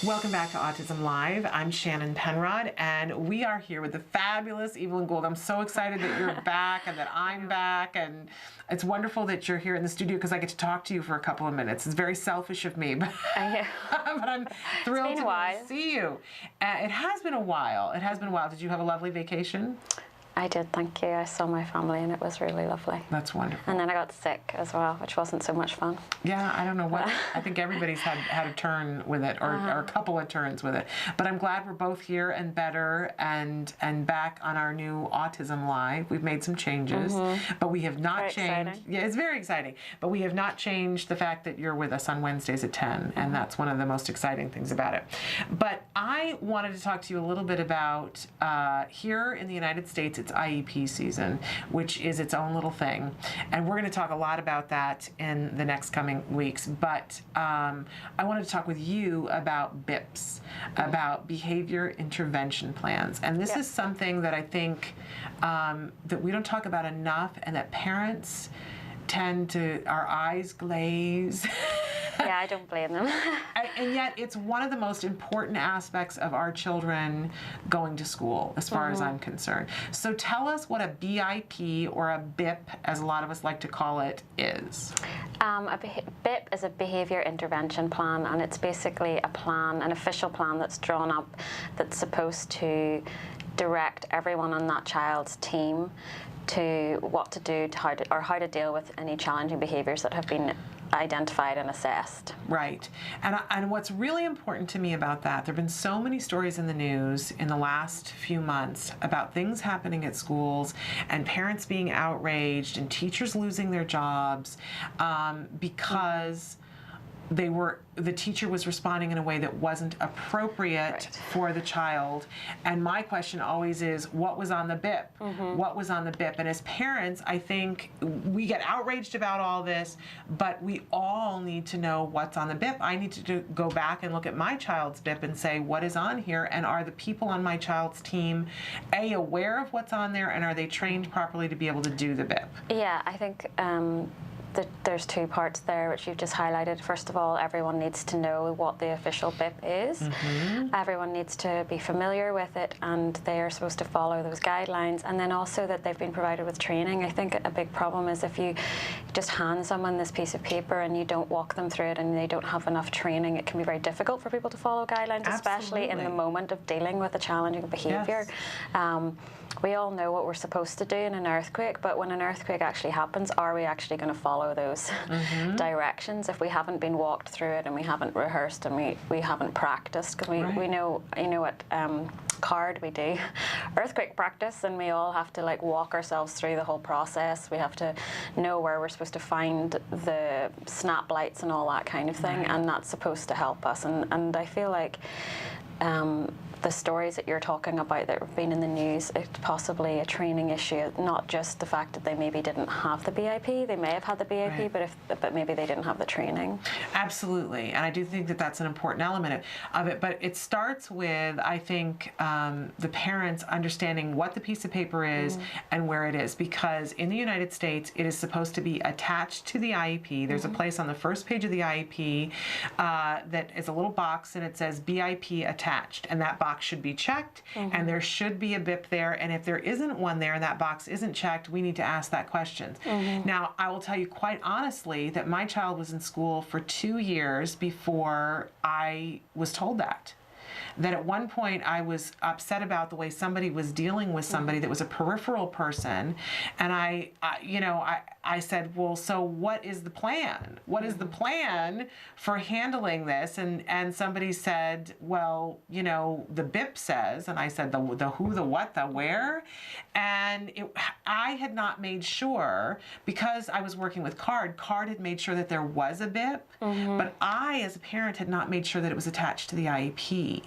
Welcome back to Autism Live. I'm Shannon Penrod, and we are here with the fabulous Evelyn Gould. I'm so excited that you're back and that I'm back, and it's wonderful that you're here in the studio because I get to talk to you for a couple of minutes. It's very selfish of me, but, but I'm thrilled to see you. It has been a while. It has been a while. Did you have a lovely vacation? I did, thank you. I saw my family and it was really lovely. That's wonderful. And then I got sick as well, which wasn't so much fun. Yeah, I don't know what. I think everybody's had a turn with it, or a couple of turns with it. But I'm glad we're both here and better and back on our new Autism Live. We've made some changes, but we have not changed. Exciting. Yeah, it's very exciting. But we have not changed the fact that you're with us on Wednesdays at 10, and that's one of the most exciting things about it. But I wanted to talk to you a little bit about here in the United States, it's IEP season, which is its own little thing. And we're going to talk a lot about that in the next coming weeks. But I wanted to talk with you about BIPs, about behavior intervention plans. And this is something that I think that we don't talk about enough, and that parents tend to, our eyes glaze. Yeah, I don't blame them. And yet it's one of the most important aspects of our children going to school, as far as I'm concerned. So tell us what a BIP, or a BIP, as a lot of us like to call it, is. A BIP is a behavior intervention plan, and it's basically a plan, an official plan that's drawn up that's supposed to direct everyone on that child's team to what to do, how to deal with any challenging behaviors that have been identified and assessed. Right. And what's really important to me about that, there have been so many stories in the news in the last few months about things happening at schools and parents being outraged and teachers losing their jobs because the teacher was responding in a way that wasn't appropriate for the child. And my question always is, what was on the BIP? What was on the BIP? And as parents, I think we get outraged about all this, but we all need to know what's on the BIP. I need to go back and look at my child's BIP and say, what is on here? And are the people on my child's team, A, aware of what's on there, and are they trained properly to be able to do the BIP? Yeah, I think there's two parts there, which you've just highlighted. First of all, everyone needs to know what the official BIP is. Everyone needs to be familiar with it, and they are supposed to follow those guidelines, and then also that they've been provided with training. I think a big problem is if you just hand someone this piece of paper and you don't walk them through it and they don't have enough training, it can be very difficult for people to follow guidelines, especially in the moment of dealing with a challenging behavior. We all know what we're supposed to do in an earthquake, but when an earthquake actually happens, are we actually going to follow those directions if we haven't been walked through it and we haven't rehearsed and we haven't practiced? Because we know, you know, at CARD we do earthquake practice, and we all have to like walk ourselves through the whole process. We have to know where we're supposed to find the snap lights and all that kind of thing, and that's supposed to help us. And I feel like the stories that you're talking about that have been in the news, it's possibly a training issue, not just the fact that they maybe didn't have the BIP. They may have had the BIP, but maybe they didn't have the training. Absolutely, and I do think that that's an important element of it, but it starts with, I think, the parents understanding what the piece of paper is and where it is, because in the United States, it is supposed to be attached to the IEP. There's a place on the first page of the IEP that is a little box, and it says BIP attached, and that box should be checked, and there should be a BIP there, and if there isn't one there and that box isn't checked, we need to ask that question. Now, I will tell you quite honestly that my child was in school for 2 years before I was told that at one point I was upset about the way somebody was dealing with somebody that was a peripheral person, and I said, well, so what is the plan? What is the plan for handling this? And somebody said, well, you know, the BIP says, and I said, the who, the what, the where? And I had not made sure, because I was working with CARD had made sure that there was a BIP, but I, as a parent, had not made sure that it was attached to the IEP.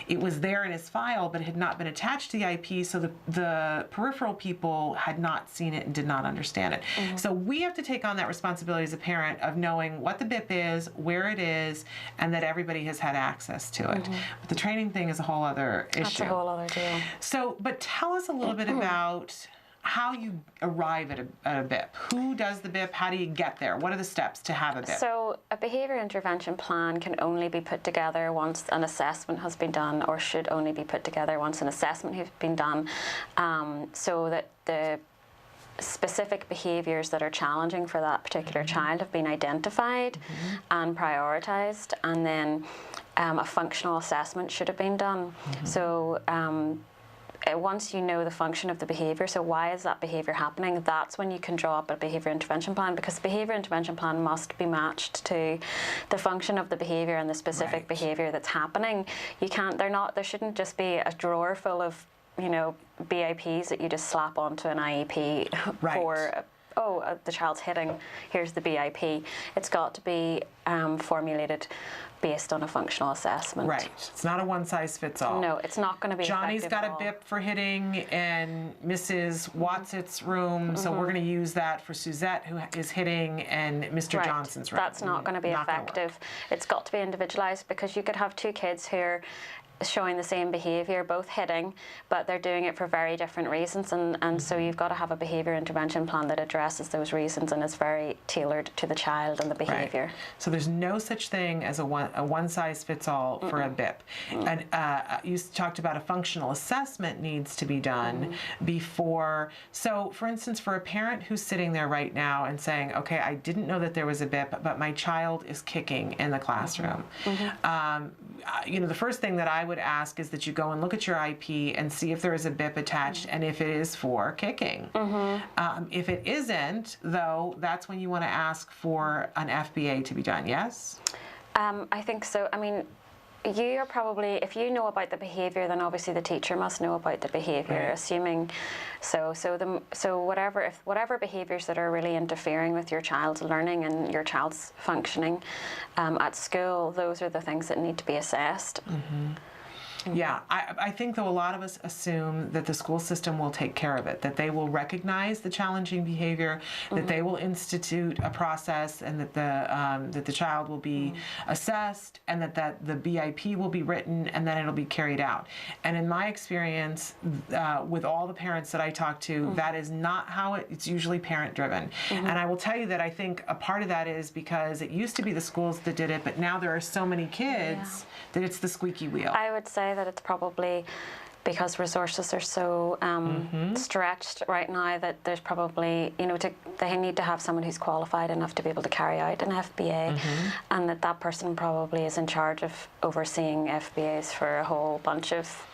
It was there in his file, but it had not been attached to the IEP, so the peripheral people had not seen it and did not understand it. So we have to take on that responsibility as a parent of knowing what the BIP is, where it is, and that everybody has had access to it. But the training thing is a whole other issue. That's a whole other deal. So, but tell us a little bit about how you arrive at a BIP. Who does the BIP? How do you get there? What are the steps to have a BIP? So a behaviour intervention plan can only be put together once an assessment has been done, or should only be put together once an assessment has been done, so that the specific behaviours that are challenging for that particular child have been identified and prioritised, and then a functional assessment should have been done. So once you know the function of the behaviour, so why is that behaviour happening, that's when you can draw up a behaviour intervention plan, because the behaviour intervention plan must be matched to the function of the behaviour and the specific behaviour that's happening. You can't, there shouldn't just be a drawer full of, you know, BIPs that you just slap onto an IEP for, the child's hitting, here's the BIP. It's got to be formulated based on a functional assessment. Right. It's not a one-size-fits-all. No, it's not going to be Johnny's got a BIP for hitting in Mrs. Watsett's room, so we're going to use that for Suzette, who is hitting, and Mr. Johnson's room. That's not going to be effective. It's got to be individualised, because you could have two kids who are showing the same behaviour, both hitting, but they're doing it for very different reasons, and so you've got to have a behaviour intervention plan that addresses those reasons and is very tailored to the child and the behaviour. Right. So there's no such thing as a one-size-fits-all for a BIP. And you talked about a functional assessment needs to be done before. So for instance, for a parent who's sitting there right now and saying, okay, I didn't know that there was a BIP, but my child is kicking in the classroom. You know, the first thing that I would ask is that you go and look at your IP and see if there is a BIP attached and if it is for kicking. If it isn't, though, that's when you want to ask for an FBA to be done, yes? I think so. I mean, you are probably, if you know about the behaviour, then obviously the teacher must know about the behaviour, assuming so. So whatever behaviours that are really interfering with your child's learning and your child's functioning at school, those are the things that need to be assessed. Yeah, I think, though, a lot of us assume that the school system will take care of it, that they will recognize the challenging behavior, that they will institute a process, and that the child will be assessed, and that the BIP will be written, and then it'll be carried out. And in my experience, with all the parents that I talk to, that is not how it's usually parent-driven. And I will tell you that I think a part of that is because it used to be the schools that did it, but now there are so many kids that it's the squeaky wheel. I would say that it's probably because resources are so stretched right now that there's probably, you know, they need to have someone who's qualified enough to be able to carry out an FBA, and that person probably is in charge of overseeing FBAs for a whole bunch of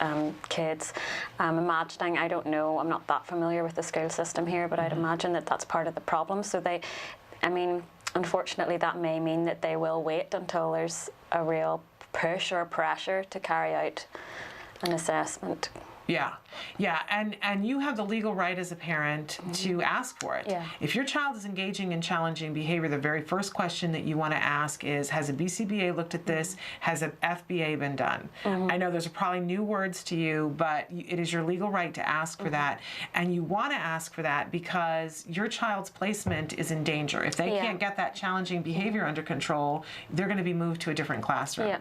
kids. Imagining, I don't know, I'm not that familiar with the school system here, but I'd imagine that that's part of the problem. So I mean, unfortunately, that may mean that they will wait until there's a real push or pressure to carry out an assessment. Yeah, and you have the legal right as a parent to ask for it. If your child is engaging in challenging behavior, the very first question that you want to ask is, has a BCBA looked at this? Has an FBA been done? I know there's probably new words to you, but it is your legal right to ask for that, and you want to ask for that because your child's placement is in danger. If they can't get that challenging behavior under control, they're going to be moved to a different classroom.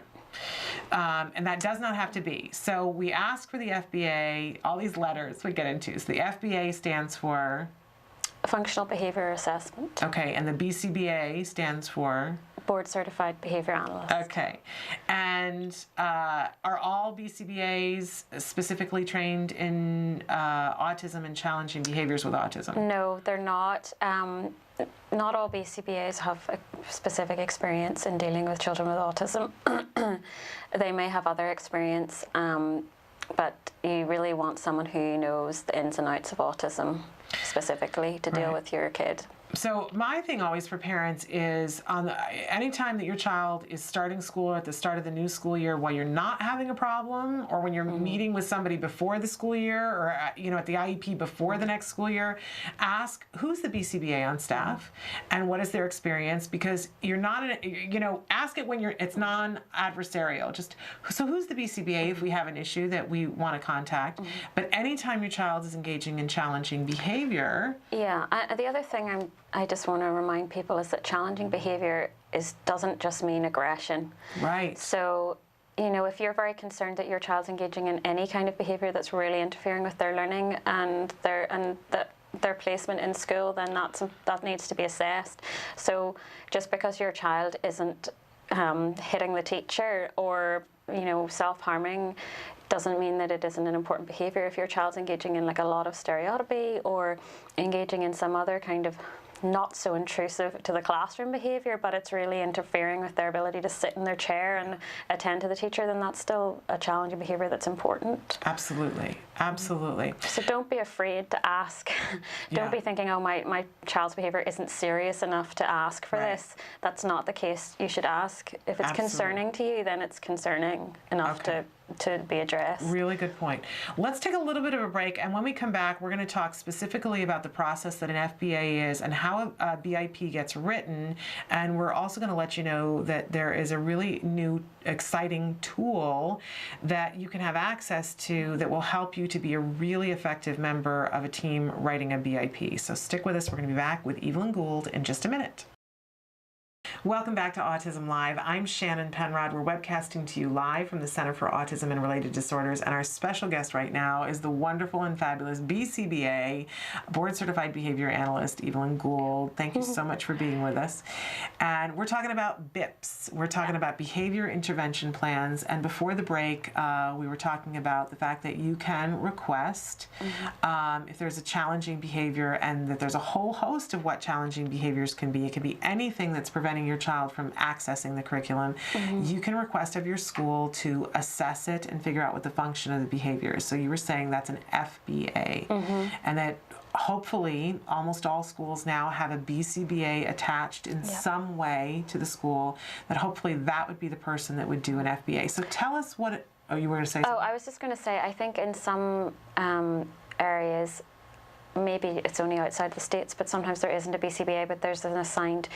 And that does not have to be. So we ask for the FBA, all these letters we get into. So the FBA stands for? Functional Behaviour Assessment. Okay, and the BCBA stands for? Board Certified Behaviour Analyst. Okay. And are all BCBAs specifically trained in autism and challenging behaviors with autism? No, they're not. Not all BCBAs have a specific experience in dealing with children with autism. They may have other experience, but you really want someone who knows the ins and outs of autism specifically to deal with your kid. So my thing always for parents is anytime that your child is starting school at the start of the new school year while you're not having a problem, or when you're meeting with somebody before the school year, or at the IEP before the next school year, ask who's the BCBA on staff and what is their experience, because you're not ask it when it's non-adversarial. So who's the BCBA if we have an issue that we want to contact, but anytime your child is engaging in challenging behavior. The other thing I just want to remind people is that challenging behaviour doesn't just mean aggression. Right. So, if you're very concerned that your child's engaging in any kind of behaviour that's really interfering with their learning and that their placement in school, then that needs to be assessed. So just because your child isn't hitting the teacher or self-harming doesn't mean that it isn't an important behaviour. If your child's engaging in like a lot of stereotypy or engaging in some other kind of not so intrusive to the classroom behaviour, but it's really interfering with their ability to sit in their chair and attend to the teacher, then that's still a challenging behaviour that's important. Absolutely, absolutely. So don't be afraid to ask. Don't be thinking, oh, my child's behaviour isn't serious enough to ask for this. That's not the case. You should ask. If it's concerning to you, then it's concerning enough to be addressed. Really good point. Let's take a little bit of a break, and when we come back, we're going to talk specifically about the process that an FBA is and how a BIP gets written, and we're also going to let you know that there is a really new, exciting tool that you can have access to that will help you to be a really effective member of a team writing a BIP. So stick with us. We're going to be back with Evelyn Gould in just a minute. Welcome back to Autism Live. I'm Shannon Penrod. We're webcasting to you live from the Center for Autism and Related Disorders, and our special guest right now is the wonderful and fabulous BCBA, Board Certified Behavior Analyst, Evelyn Gould. Thank you so much for being with us. And we're talking about BIPs. We're talking about behavior intervention plans, and before the break, we were talking about the fact that you can request if there's a challenging behavior, and that there's a whole host of what challenging behaviors can be. It can be anything that's preventing your child from accessing the curriculum. You can request of your school to assess it and figure out what the function of the behavior is. So you were saying that's an FBA, and that hopefully almost all schools now have a BCBA attached in some way to the school, that hopefully that would be the person that would do an FBA. So tell us what it, you were going to say something? I was just going to say, I think in some areas, maybe it's only outside the States, but sometimes there isn't a BCBA, but there's an assigned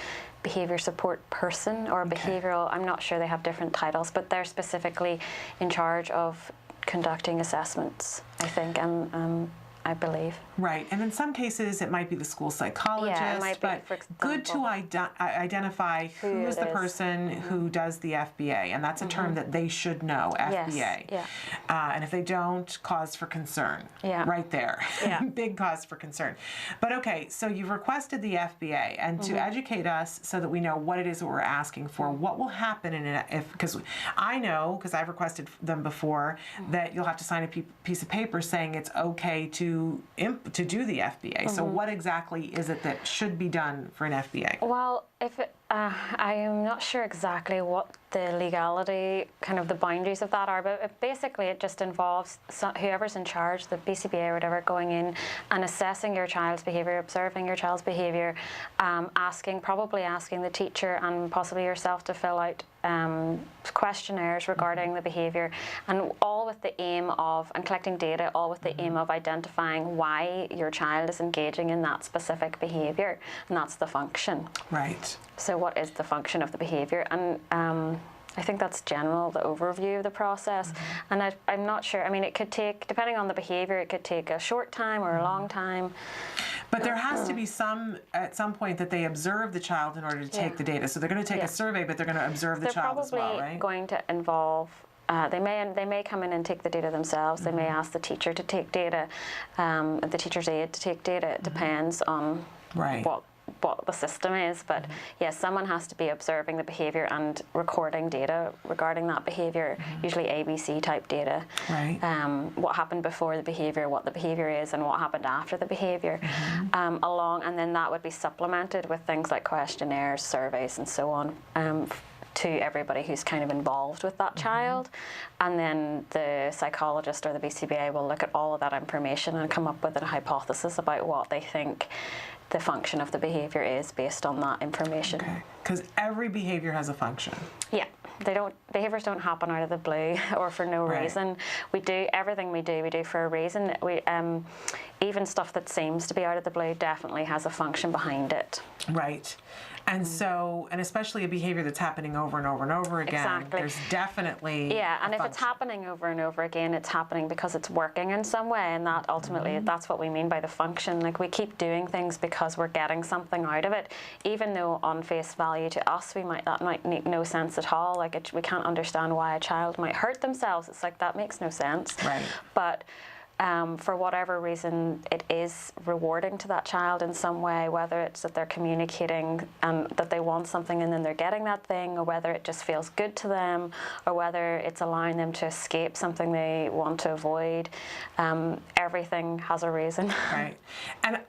behaviour support person or behavioural, I'm not sure, they have different titles, but they're specifically in charge of conducting assessments, I think, I believe. Right, and in some cases it might be the school psychologist, it might be, but for example, good to identify who is the person who does the FBA, and that's a term that they should know, FBA. Yes. And if they don't, cause for concern. Right there. Big cause for concern. But okay, so you've requested the FBA, and to educate us so that we know what it is that we're asking for, what will happen in it, because I know, because I've requested them before, that you'll have to sign a piece of paper saying it's okay to do the FBA. So what exactly is it that should be done for an FBA? Well, I am not sure exactly what the legality, kind of the boundaries of that are, but basically it just involves whoever's in charge, the BCBA or whatever, going in and assessing your child's behaviour, observing your child's behaviour, probably asking the teacher and possibly yourself to fill out questionnaires regarding the behaviour, and all with the aim of, and collecting data, all with the aim of identifying why your child is engaging in that specific behaviour, and that's the function. Right. So what is the function of the behaviour? And I think that's general, the overview of the process. And I'm not sure, I mean, it could take, depending on the behaviour, it could take a short time or a long time. But there has to be at some point that they observe the child in order to take the data. So they're going to take a survey, but they're going to observe the child as well, right? They're probably going to involve, they may come in and take the data themselves. They may ask the teacher to take data, the teacher's aide to take data. It depends on what the system is, but yes, someone has to be observing the behaviour and recording data regarding that behaviour, usually ABC type data. Right. What happened before the behaviour, what the behaviour is, and what happened after the behaviour, and then that would be supplemented with things like questionnaires, surveys, and so on. To everybody who's kind of involved with that child, and then the psychologist or the BCBA will look at all of that information and come up with a hypothesis about what they think the function of the behaviour is based on that information. Okay, because every behaviour has a function. Yeah, behaviours don't happen out of the blue or for no reason. Everything we do for a reason. Even stuff that seems to be out of the blue definitely has a function behind it. Right. And so, and especially a behavior that's happening over and over and over again, there's definitely and if it's happening over and over again, it's happening because it's working in some way, and that ultimately, that's what we mean by the function. Like, we keep doing things because we're getting something out of it, even though on face value to us, that might make no sense at all. Like, we can't understand why a child might hurt themselves. It's like, that makes no sense. Right. But for whatever reason, it is rewarding to that child in some way, whether it's that they're communicating that they want something and then they're getting that thing, or whether it just feels good to them, or whether it's allowing them to escape something they want to avoid. Everything has a reason. Right.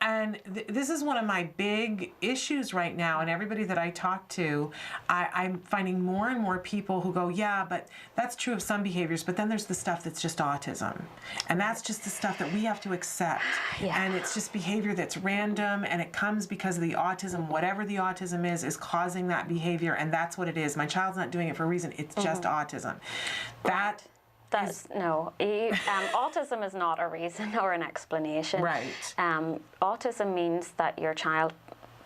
And this is one of my big issues right now, and everybody that I talk to, I'm finding more and more people who go, yeah, but that's true of some behaviors, but then there's the stuff that's just autism. And that's just the stuff that we have to accept. Yeah. And it's just behavior that's random, and it comes because of the autism. Whatever the autism is causing that behavior, and that's what it is. My child's not doing it for a reason. It's just autism. Autism is not a reason or an explanation. Right. Autism means that your child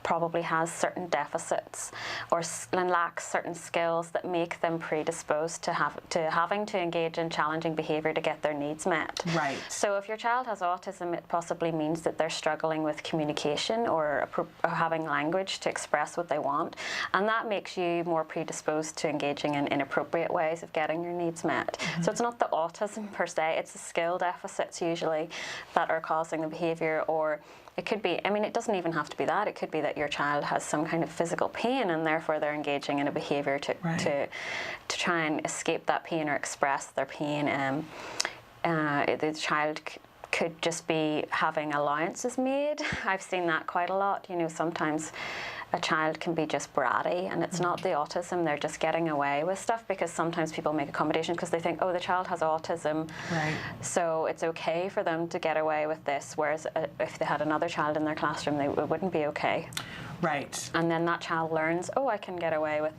probably has certain deficits or lacks certain skills that make them predisposed to having to engage in challenging behavior to get their needs met. Right. So if your child has autism, it possibly means that they're struggling with communication or having language to express what they want, and that makes you more predisposed to engaging in inappropriate ways of getting your needs met. So it's not the autism per se, it's the skill deficits usually that are causing the behavior. Or it could be, I mean, it doesn't even have to be that. It could be that your child has some kind of physical pain and therefore they're engaging in a behavior to try and escape that pain or express their pain. The child could just be having allowances made. I've seen that quite a lot. You know, sometimes a child can be just bratty, and it's not the autism, they're just getting away with stuff, because sometimes people make accommodations because they think, oh, the child has autism, so it's okay for them to get away with this, whereas if they had another child in their classroom, it wouldn't be okay. Right. And then that child learns, oh, I can get away with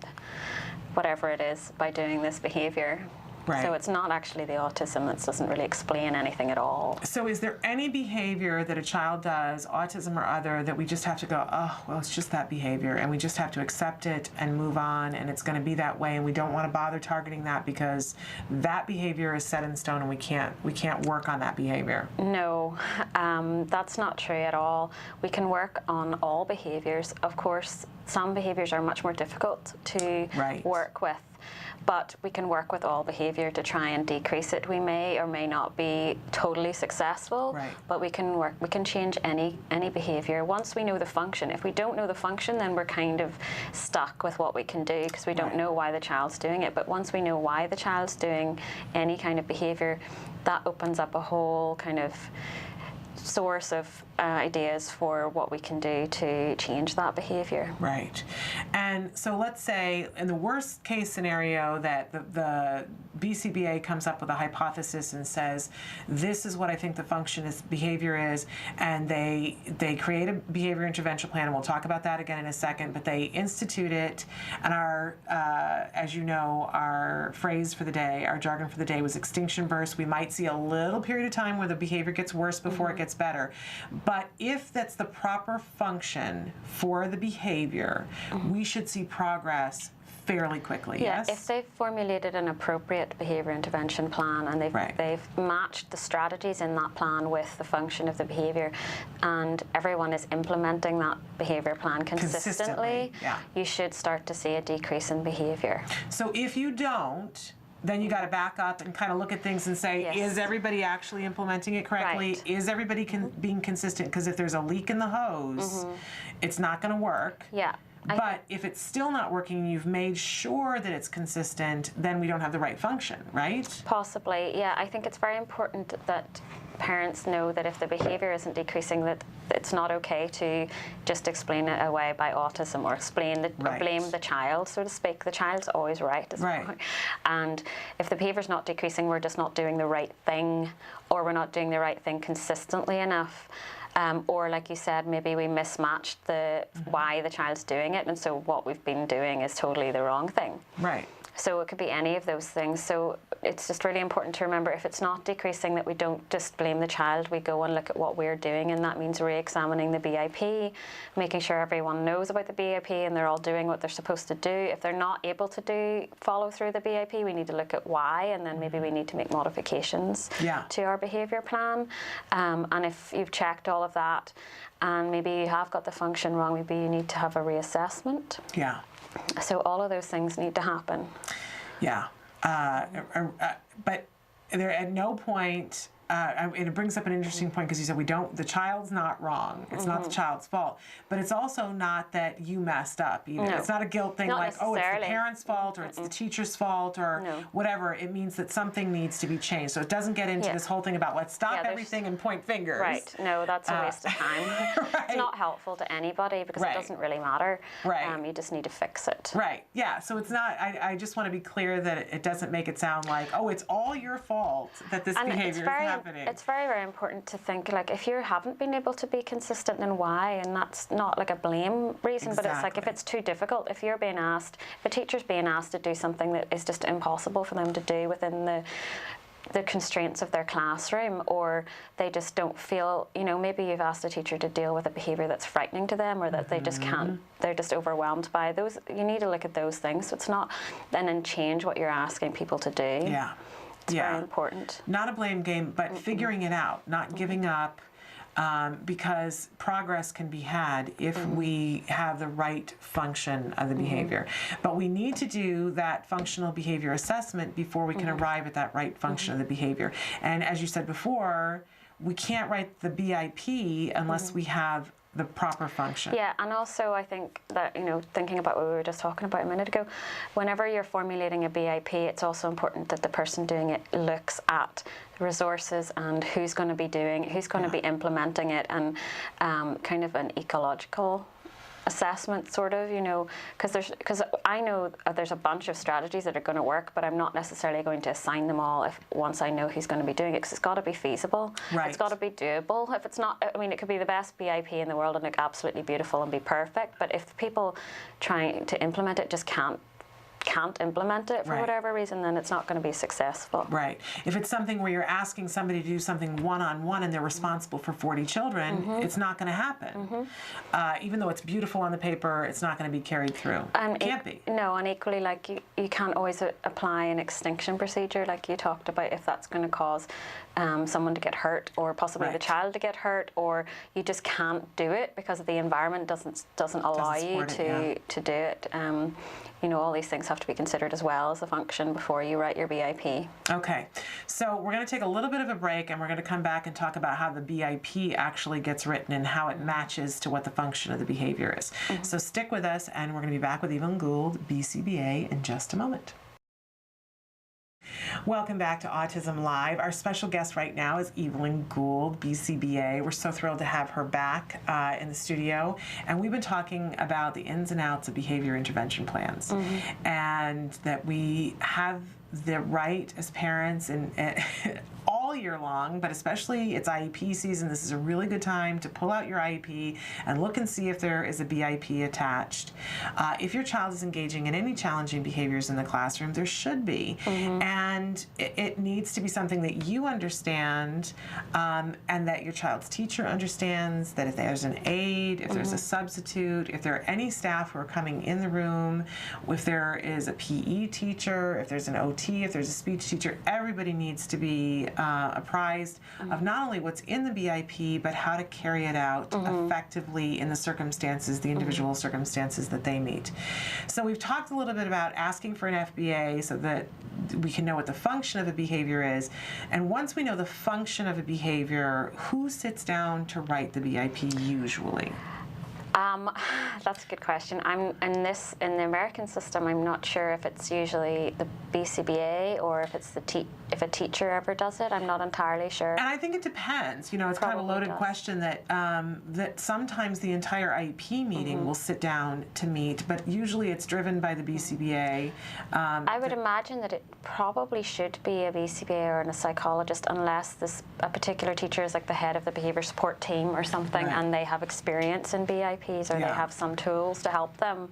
whatever it is by doing this behavior. Right. So it's not actually the autism. That doesn't really explain anything at all. So is there any behavior that a child does, autism or other, that we just have to go, oh, well, it's just that behavior, and we just have to accept it and move on, and it's going to be that way, and we don't want to bother targeting that because that behavior is set in stone and we can't work on that behavior? No, that's not true at all. We can work on all behaviors. Of course, some behaviors are much more difficult to work with, but we can work with all behavior to try and decrease it. We may or may not be totally successful, but we can change any behavior once we know the function. If we don't know the function, then we're kind of stuck with what we can do because we don't know why the child's doing it. But once we know why the child's doing any kind of behavior, that opens up a whole kind of source of ideas for what we can do to change that behavior. Right. And so let's say in the worst case scenario that the BCBA comes up with a hypothesis and says, this is what I think the function is, behavior is, and they create a behavior intervention plan, and we'll talk about that again in a second, but they institute it, and our, as you know, our phrase for the day, our jargon for the day was extinction burst. We might see a little period of time where the behavior gets worse before it gets better. But if that's the proper function for the behavior, we should see progress fairly quickly, yes? If they've formulated an appropriate behavior intervention plan and they've matched the strategies in that plan with the function of the behavior, and everyone is implementing that behavior plan consistently, you should start to see a decrease in behavior. So if you don't, then you got to back up and kind of look at things and say, is everybody actually implementing it correctly? Is everybody being consistent? Because if there's a leak in the hose, it's not going to work. But if it's still not working and you've made sure that it's consistent, then we don't have the right function, right? Possibly, yeah. I think it's very important that parents know that if the behavior isn't decreasing, that it's not okay to just explain it away by autism or or blame the child, so to speak. The child's always right. And if the behavior's not decreasing, we're just not doing the right thing, or we're not doing the right thing consistently enough. Or like you said, maybe we mismatched why the child's doing it, and so what we've been doing is totally the wrong thing. So it could be any of those things. So it's just really important to remember, if it's not decreasing, that we don't just blame the child. We go and look at what we're doing, and that means re-examining the BIP, making sure everyone knows about the BIP and they're all doing what they're supposed to do. If they're not able to follow through the BIP, we need to look at why, and then maybe we need to make modifications to our behaviour plan. And if you've checked all of that and maybe you have got the function wrong, maybe you need to have a reassessment. So all of those things need to happen. But there, at no point and it brings up an interesting point because you said the child's not wrong. It's not the child's fault, but it's also not that you messed up either. No. It's not a guilt thing Not like, oh, it's the necessarily. parent's fault or it's the teacher's fault or whatever. It means that something needs to be changed. So it doesn't get into this whole thing about let's stop everything and point fingers. Right. No, that's a waste of time. Right. It's not helpful to anybody because it doesn't really matter. Right. You just need to fix it. Right. Yeah. So it's not, I just want to be clear that it doesn't make it sound like, oh, it's all your fault that this behavior is happening. It's very, very important to think, like, if you haven't been able to be consistent, then why? And that's not like a blame reason, but it's like if it's too difficult, if you're being asked, if a teacher's being asked to do something that is just impossible for them to do within the constraints of their classroom, or they just don't feel, maybe you've asked a teacher to deal with a behavior that's frightening to them, or that they just can't, they're just overwhelmed by those. You need to look at those things. So it's not, and then change what you're asking people to do. Yeah. It's very important. Not a blame game, but figuring it out, not giving up, because progress can be had if we have the right function of the behavior. But we need to do that functional behavior assessment before we can arrive at that right function of the behavior. And as you said before, we can't write the BIP unless we have the proper function. Yeah, and also I think that, thinking about what we were just talking about a minute ago, whenever you're formulating a BIP, it's also important that the person doing it looks at the resources and who's going to be implementing it, and kind of an ecological assessment, sort of, because I know there's a bunch of strategies that are going to work, but I'm not necessarily going to assign them all once I know who's going to be doing it, because it's got to be feasible. Right. It's got to be doable. If it's not, it could be the best BIP in the world and look absolutely beautiful and be perfect, but if people trying to implement it just can't implement it for whatever reason, then it's not going to be successful. Right. If it's something where you're asking somebody to do something one-on-one and they're responsible for 40 children, it's not going to happen. Even though it's beautiful on the paper, it's not going to be carried through. It can't be. No, and equally, like, you can't always apply an extinction procedure like you talked about if that's going to cause someone to get hurt, or possibly the child to get hurt, or you just can't do it because the environment doesn't allow you to do it. All these things have to be considered as well as a function before you write your BIP. Okay, so we're going to take a little bit of a break, and we're going to come back and talk about how the BIP actually gets written and how it matches to what the function of the behavior is. So stick with us, and we're going to be back with Evelyn Gould, BCBA, in just a moment. Welcome back to Autism Live. Our special guest right now is Evelyn Gould, BCBA. We're so thrilled to have her back in the studio. And we've been talking about the ins and outs of behavior intervention plans. And that we have the right as parents and all year long, but especially it's IEP season. This is a really good time to pull out your IEP and look and see if there is a BIP attached. If your child is engaging in any challenging behaviors in the classroom, there should be. And it needs to be something that you understand, and that your child's teacher understands, that if there's an aide, if there's a substitute, if there are any staff who are coming in the room, if there is a PE teacher, if there's an OT, if there's a speech teacher, everybody needs to be apprised of not only what's in the BIP, but how to carry it out effectively in the circumstances, the individual circumstances that they meet. So we've talked a little bit about asking for an FBA so that we can know what the function of a behavior is. And once we know the function of a behavior, who sits down to write the BIP usually? That's a good question. In the American system, I'm not sure if it's usually the BCBA or if it's if a teacher ever does it. I'm not entirely sure. And I think it depends. It's kind of a loaded question that that sometimes the entire IEP meeting will sit down to meet, but usually it's driven by the BCBA. I would imagine that it probably should be a BCBA or a psychologist, unless a particular teacher is like the head of the behavior support team or something, and they have experience in BIPs, or they have some tools to help them.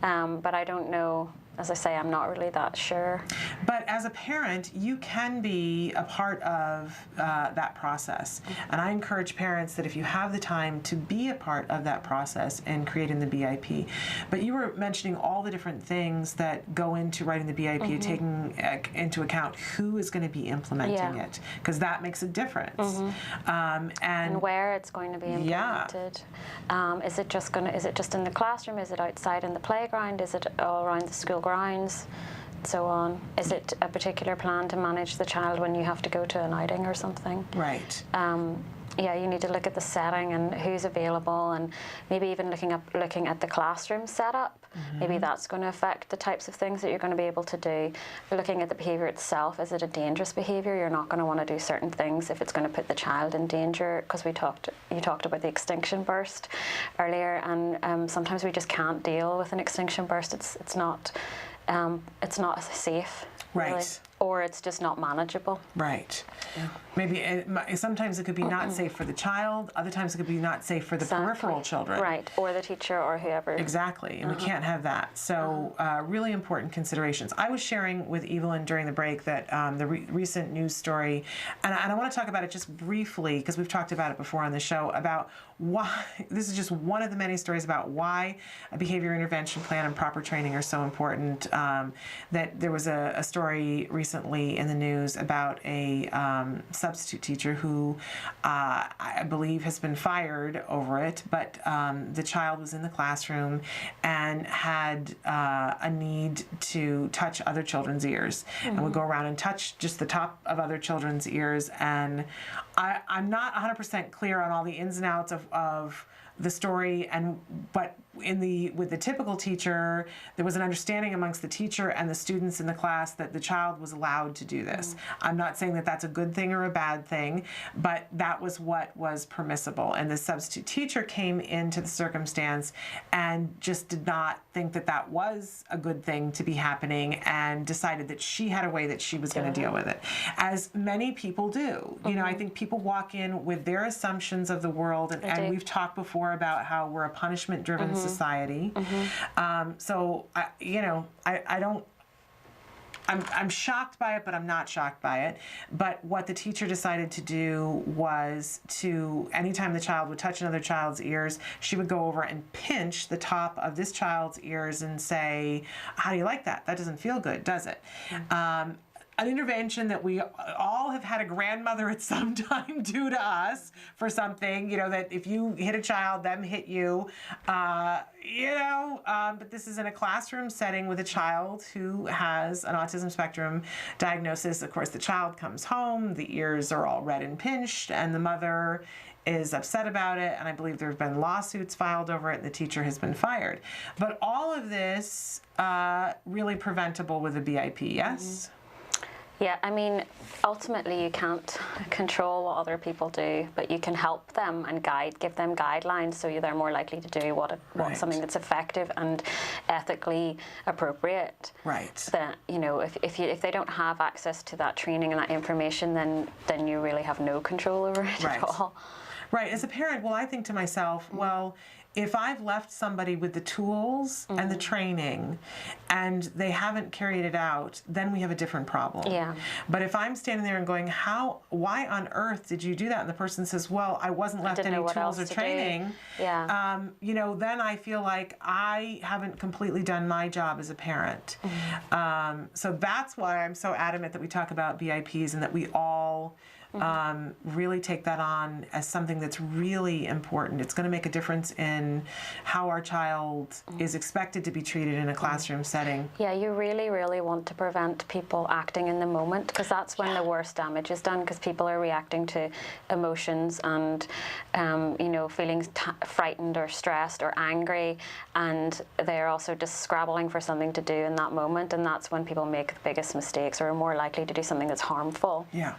But I don't know. As I say, I'm not really that sure. But as a parent, you can be a part of that process. And I encourage parents that if you have the time to be a part of that process in creating the BIP. But you were mentioning all the different things that go into writing the BIP, taking into account who is going to be implementing it, because that makes a difference. And where it's going to be implemented. Is it just in the classroom? Is it outside in the playground? Is it all around the school grounds? so on. Is it a particular plan to manage the child when you have to go to an outing or something? Right. Yeah, you need to look at the setting and who's available, and maybe even looking at the classroom setup. Maybe that's going to affect the types of things that you're going to be able to do. Looking at the behaviour itself, is it a dangerous behaviour? You're not going to want to do certain things if it's going to put the child in danger, because you talked about the extinction burst earlier, and sometimes we just can't deal with an extinction burst. It's not safe. Right. Really. Or it's just not manageable. Right. Yeah. Maybe sometimes it could be not safe for the child. Other times it could be not safe for the peripheral children. Right. Or the teacher or whoever. Exactly. And we can't have that. So really important considerations. I was sharing with Evelyn during the break that the recent news story, and I want to talk about it just briefly because we've talked about it before on the show, about why, this is just one of the many stories about why a behavior intervention plan and proper training are so important. That there was a story recently in the news about a substitute teacher who I believe has been fired over it, but the child was in the classroom and had a need to touch other children's ears and would go around and touch just the top of other children's ears. And I'm not 100% clear on all the ins and outs of the story, but with the typical teacher, there was an understanding amongst the teacher and the students in the class that the child was allowed to do this. I'm not saying that that's a good thing or a bad thing, but that was what was permissible. And the substitute teacher came into the circumstance and just did not think that that was a good thing to be happening, and decided that she had a way that she was going to deal with it, as many people do. You know, I think people walk in with their assumptions of the world, and we've talked before about how we're a punishment-driven society. So I'm shocked by it, but I'm not shocked by it. But what the teacher decided to do was to, anytime the child would touch another child's ears, she would go over and pinch the top of this child's ears and say, "How do you like that? That doesn't feel good, does it?" An intervention that we all have had a grandmother at some time do to us for something, that if you hit a child, them hit you, but this is in a classroom setting with a child who has an autism spectrum diagnosis. Of course, the child comes home, the ears are all red and pinched, and the mother is upset about it, and I believe there have been lawsuits filed over it, and the teacher has been fired. But all of this really preventable with a BIP, yes? Yeah, I mean, ultimately you can't control what other people do, but you can help them and give them guidelines so they're more likely to do what something that's effective and ethically appropriate. Right. That, if they don't have access to that training and that information, then you really have no control over it at all. Right. As a parent, I think to myself, if I've left somebody with the tools and the training and they haven't carried it out, then we have a different problem. Yeah. But if I'm standing there and going, why on earth did you do that? And the person says, well, I wasn't left any tools or training. Yeah. Then I feel like I haven't completely done my job as a parent. So that's why I'm so adamant that we talk about BIPs and that we all really take that on as something that's really important. It's going to make a difference in how our child is expected to be treated in a classroom setting. Yeah, you really, really want to prevent people acting in the moment, because that's when the worst damage is done, because people are reacting to emotions and, feeling frightened or stressed or angry, and they're also just scrabbling for something to do in that moment, and that's when people make the biggest mistakes or are more likely to do something that's harmful. Yeah.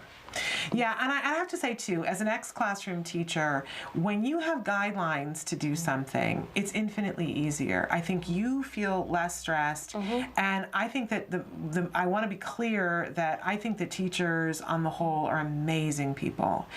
Yeah, and I have to say, too, as an ex-classroom teacher, when you have guidelines to do something, it's infinitely easier. I think you feel less stressed, and I think that I want to be clear that I think that teachers, on the whole, are amazing people,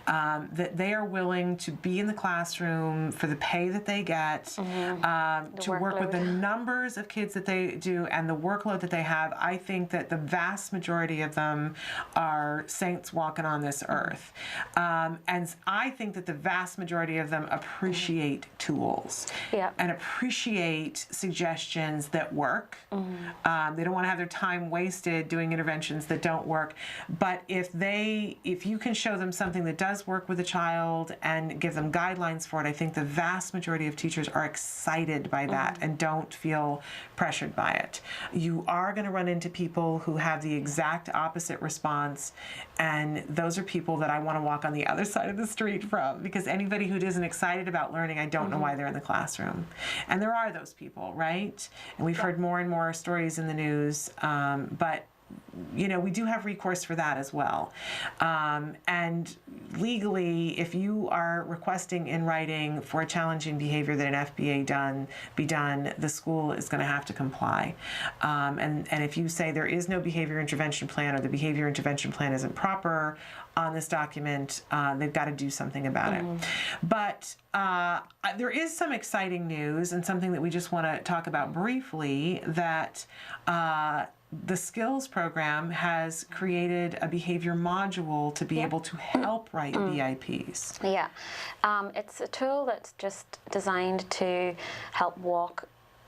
that they are willing to be in the classroom for the pay that they get, to work with the numbers of kids that they do and the workload that they have. I think that the vast majority of them are saints walking on this earth. And I think that the vast majority of them appreciate tools and appreciate suggestions that work. They don't want to have their time wasted doing interventions that don't work. But if you can show them something that does work with a child and give them guidelines for it, I think the vast majority of teachers are excited by that and don't feel pressured by it. You are going to run into people who have the exact opposite response, and those are people that I want to walk on the other side of the street from, because anybody who isn't excited about learning, I don't know why they're in the classroom. And there are those people, right? And we've heard more and more stories in the news, but you know, we do have recourse for that as well. And legally, if you are requesting in writing for a challenging behavior that an FBA be done, the school is going to have to comply. And if you say there is no behavior intervention plan, or the behavior intervention plan isn't proper on this document, they've got to do something about it. But there is some exciting news, and something that we just want to talk about briefly, that the skills program has created a behavior module to be able to help write BIPs. Yeah, it's a tool that's just designed to help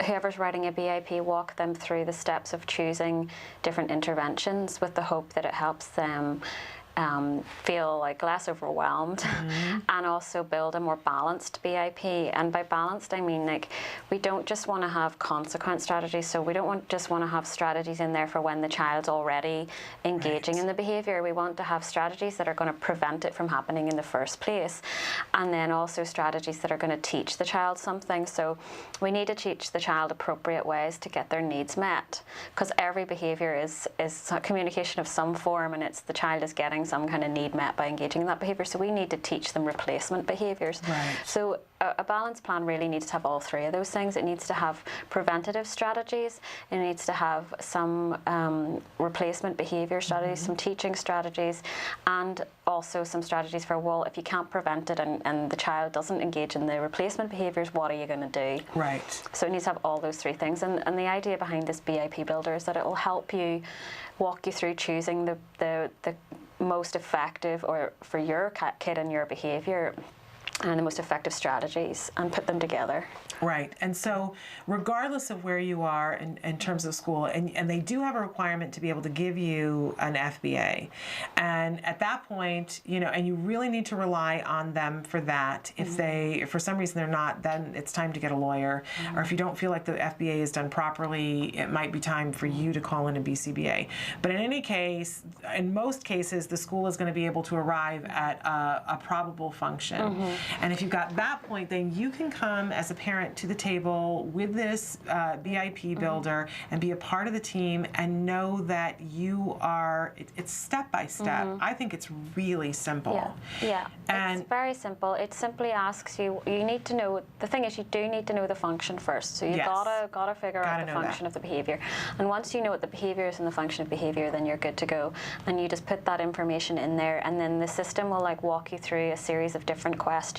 whoever's writing a BIP, walk them through the steps of choosing different interventions, with the hope that it helps them feel like less overwhelmed and also build a more balanced BIP. And by balanced, I mean, like, we don't just want to have consequence strategies, so we don't just want to have strategies in there for when the child's already engaging in the behavior. We want to have strategies that are going to prevent it from happening in the first place, and then also strategies that are going to teach the child something. So we need to teach the child appropriate ways to get their needs met, because every behavior is a communication of some form, and it's the child is getting some kind of need met by engaging in that behavior. So we need to teach them replacement behaviors. So a balance plan really needs to have all three of those things. It needs to have preventative strategies, it needs to have some replacement behavior strategies, some teaching strategies, and also some strategies for, well, if you can't prevent it and the child doesn't engage in the replacement behaviors, what are you going to do? So it needs to have all those three things. And the idea behind this BIP builder is that it will help you, walk you through choosing the most effective, or for your kid and your behavior, and the most effective strategies, and put them together. And so regardless of where you are in terms of school, and they do have a requirement to be able to give you an FBA. And at that point, you know, and you really need to rely on them for that. If for some reason they're not, then it's time to get a lawyer. Or if you don't feel like the FBA is done properly, it might be time for you to call in a BCBA. But in any case, in most cases, the school is going to be able to arrive at a probable function. And if you've got that point, then you can come as a parent to the table with this BIP builder and be a part of the team, and know that you are, it's step by step. I think it's really simple. And it's very simple. It simply asks you, you need to know, the thing is, you do need to know the function first. So you've gotta figure out the function of the behavior. And once you know what the behavior is and the function of behavior, then you're good to go. And you just put that information in there, and then the system will like walk you through a series of different questions.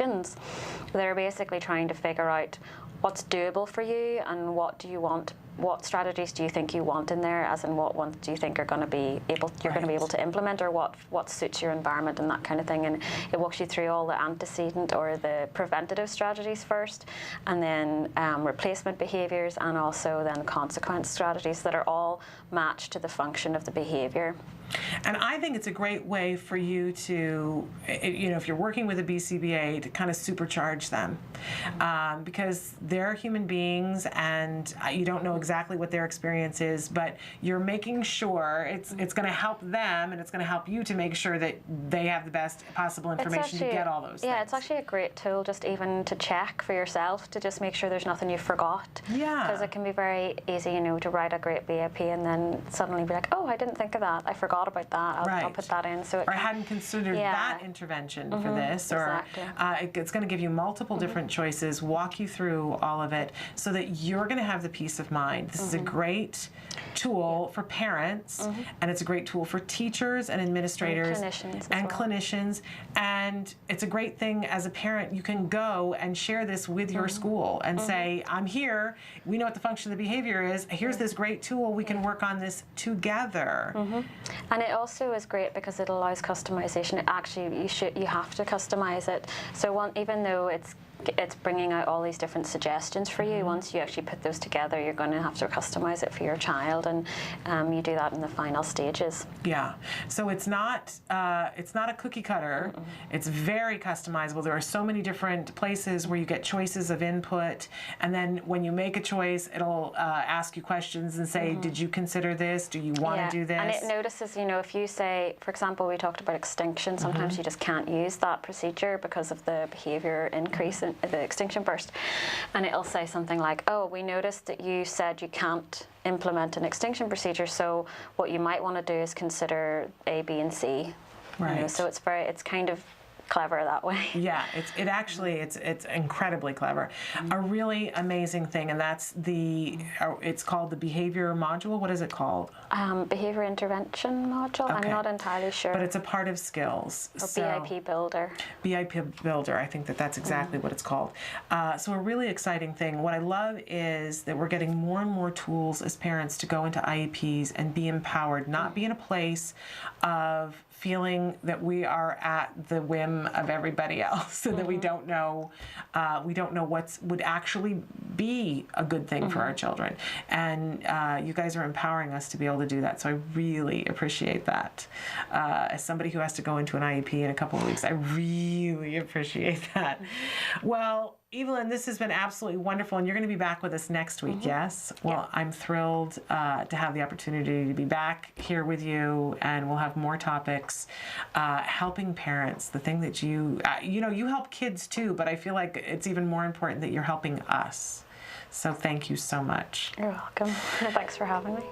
They're basically trying to figure out what's doable for you, and what do you want, what strategies do you think you want in there, as in what ones do you think are going to be able, you're going to be able to implement, or what suits your environment and that kind of thing. And it walks you through all the antecedent or the preventative strategies first, and then replacement behaviors, and also then consequence strategies that are all matched to the function of the behavior. And I think it's a great way for you to, you know, if you're working with a BCBA, to kind of supercharge them, because they're human beings, and you don't know exactly what their experience is, but you're making sure it's going to help them, and it's going to help you to make sure that they have the best possible information to get all those things. It's actually a great tool, just even to check for yourself, to just make sure there's nothing you forgot. Because it can be very easy, you know, to write a great BIP and then suddenly be like, oh, I didn't think of that. I forgot about that. I'll put that in. So or I hadn't considered that intervention for this. Or it's going to give you multiple different choices, walk you through all of it, so that you're going to have the peace of mind. This is a great tool for parents, and it's a great tool for teachers and administrators and clinicians. And it's a great thing as a parent. You can go and share this with your school and say, I'm here, we know what the function of the behavior is, here's this great tool, we can work on this together. And it also is great because it allows customization. It actually, you have to customize it. So even though it's bringing out all these different suggestions for you, once you actually put those together, you're going to have to customize it for your child, and you do that in the final stages. Yeah. So it's not a cookie cutter. It's very customizable. There are so many different places where you get choices of input, and then when you make a choice, it'll ask you questions and say, did you consider this? Do you want to do this? And it notices, if you say, for example, we talked about extinction, sometimes you just can't use that procedure because of the behavior increase in the extinction burst, and it'll say something like, oh, we noticed that you said you can't implement an extinction procedure, so what you might want to do is consider A, B, and C. Right. So it's kind of clever that way. Yeah, it's incredibly clever. A really amazing thing, and that's it's called the behavior module. What is it called? Behavior intervention module. Okay. I'm not entirely sure. But it's a part of skills. Or BIP builder. BIP builder. I think that's exactly what it's called. So a really exciting thing. What I love is that we're getting more and more tools as parents to go into IEPs and be empowered, not be in a place of feeling that we are at the whim of everybody else, and that we don't know what would actually be a good thing for our children. And you guys are empowering us to be able to do that. So I really appreciate that. As somebody who has to go into an IEP in a couple of weeks, I really appreciate that. Well, Evelyn, this has been absolutely wonderful, and you're going to be back with us next week, yes? Well, I'm thrilled to have the opportunity to be back here with you, and we'll have more topics. Helping parents, the thing that you help kids too, but I feel like it's even more important that you're helping us. So thank you so much. You're welcome. Thanks for having me.